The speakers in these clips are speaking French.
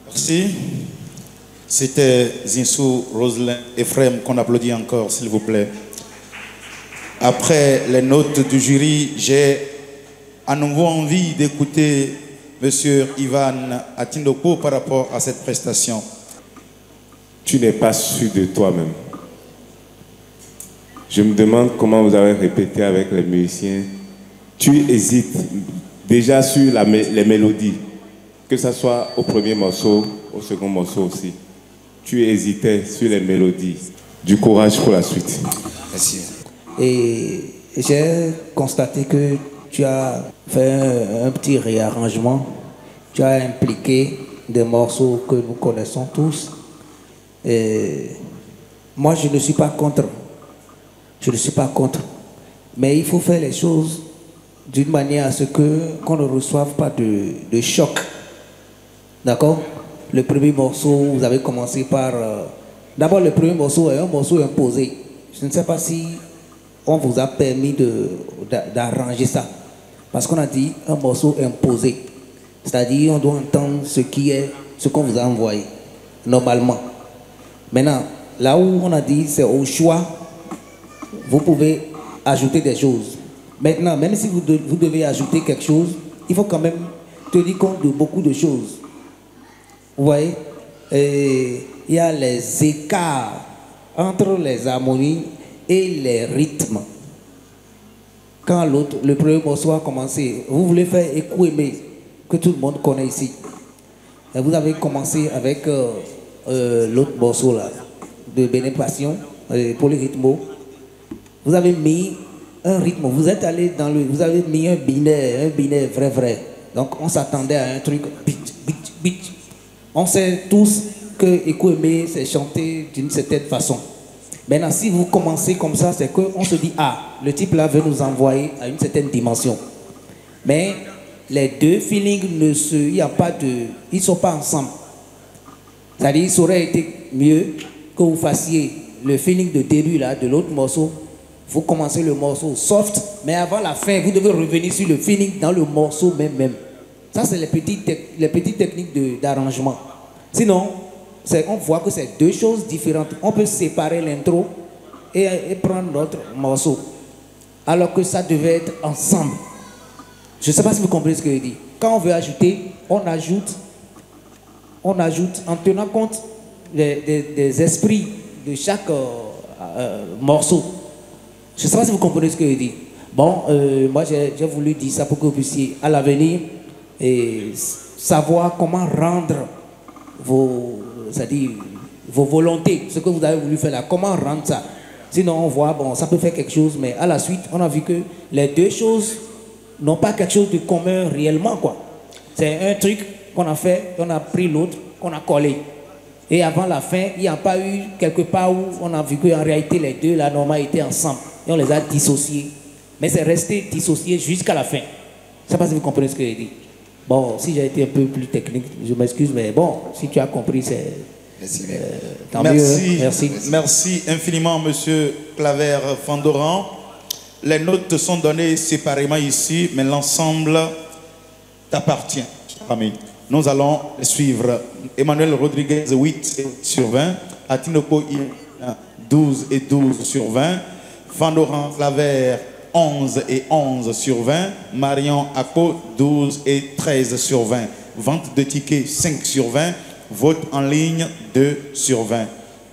Merci. C'était Zinsou, Roselyn, Ephraim qu'on applaudit encore, s'il vous plaît. Après les notes du jury, j'ai à nouveau envie d'écouter M. Ivan Atindoko par rapport à cette prestation. Tu n'es pas sûr de toi-même. Je me demande comment vous avez répété avec les musiciens. Tu hésites déjà sur les mélodies, que ce soit au premier morceau, au second morceau aussi. Tu hésitais sur les mélodies. Du courage pour la suite. Merci. Et j'ai constaté que tu as fait un petit réarrangement. Tu as impliqué des morceaux que nous connaissons tous. Et moi, je ne suis pas contre. Je ne suis pas contre. Mais il faut faire les choses d'une manière à ce qu'on ne reçoive pas de choc. D'accord? Le premier morceau, vous avez commencé par... D'abord, le premier morceau est un morceau imposé. Je ne sais pas si on vous a permis d'arranger ça. Parce qu'on a dit un morceau imposé. C'est-à-dire, on doit entendre ce qu'on vous a envoyé, normalement. Maintenant, là où on a dit c'est au choix, vous pouvez ajouter des choses. Maintenant, même si vous devez ajouter quelque chose, il faut quand même tenir compte de beaucoup de choses. Vous voyez, il y a les écarts entre les harmonies et les rythmes. Quand le premier morceau a commencé, vous voulez faire Écoumé, que tout le monde connaît ici. Et vous avez commencé avec l'autre morceau là, de Bénépasssion, Polyrythmo. Vous avez mis un rythme, vous êtes allé dans vous avez mis un binaire vrai. Donc on s'attendait à un truc bit, bit, bit. On sait tous que Écoumé c'est chanté d'une certaine façon. Maintenant, si vous commencez comme ça, c'est qu'on se dit, ah, le type là veut nous envoyer à une certaine dimension. Mais les deux feelings ils ne sont pas ensemble. C'est-à-dire, ça aurait été mieux que vous fassiez le feeling de début là, de l'autre morceau. Vous commencez le morceau soft, mais avant la fin, vous devez revenir sur le feeling dans le morceau même. Ça, c'est les petites techniques d'arrangement. Sinon, on voit que c'est deux choses différentes. On peut séparer l'intro et prendre notre morceau. Alors que ça devait être ensemble. Je ne sais pas si vous comprenez ce que je dis. Quand on veut ajouter, on ajoute en tenant compte des esprits de chaque morceau. Je ne sais pas si vous comprenez ce que je dis. Bon, moi j'ai voulu dire ça pour que vous puissiez à l'avenir savoir comment rendre vos volontés, ce que vous avez voulu faire là, comment rendre ça. Sinon on voit, bon, ça peut faire quelque chose, mais à la suite, on a vu que les deux choses n'ont pas quelque chose de commun réellement, quoi. C'est un truc qu'on a fait, on a pris l'autre, qu'on a collé. Et avant la fin, il n'y a pas eu quelque part où on a vu qu'en réalité, les deux, là, normalement, étaient ensemble. Et on les a dissociés. Mais c'est resté dissocié jusqu'à la fin. Je ne sais pas si vous comprenez ce que j'ai dit. Bon, si j'ai été un peu plus technique, je m'excuse, mais bon, si tu as compris, c'est... tant mieux. Merci. Merci infiniment, Monsieur Claver Fandoran. Les notes sont données séparément ici, mais l'ensemble t'appartient, ami. Nous allons suivre. Emmanuel Rodriguez, 8 sur 20. Atinoko, 12 et 12 sur 20. Fandoran Claver, 11 et 11 sur 20. Marion Ako, 12 et 13 sur 20. Vente de tickets, 5 sur 20. Vote en ligne, 2 sur 20.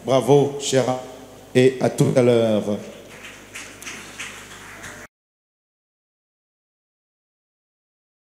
Bravo, Chéra. Et à tout à l'heure.